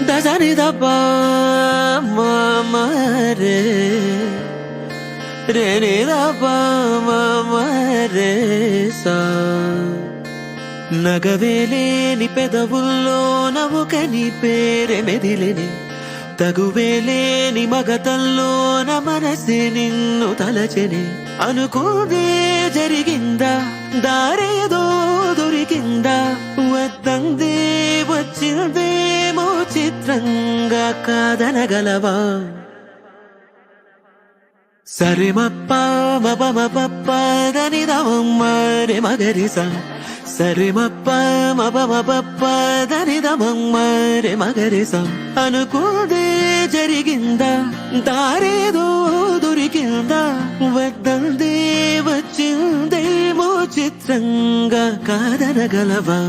దసని దప మరే రేని దప మరే సా నగవేలేని పెదవుల్లో నవ్వుకని పేరే మెదిలేని తగువేలేని మగతల్లో నా మనసే నిన్ను తలచెని అనుకోదే జరిగిందా దారేదో దొరికిందా వద్దందే వచ్చిందేమో చిత్రంగా కాదనగలవా సరి మప్ప మప దని దమరే మగరిసా సరి మప్ప మప దని దమరే మగరిసా అనుకోదే జరిగిందా దారేదో దొరికిందా వద్దందే వచ్చిందేమో చిత్రంగా కాదనగలవా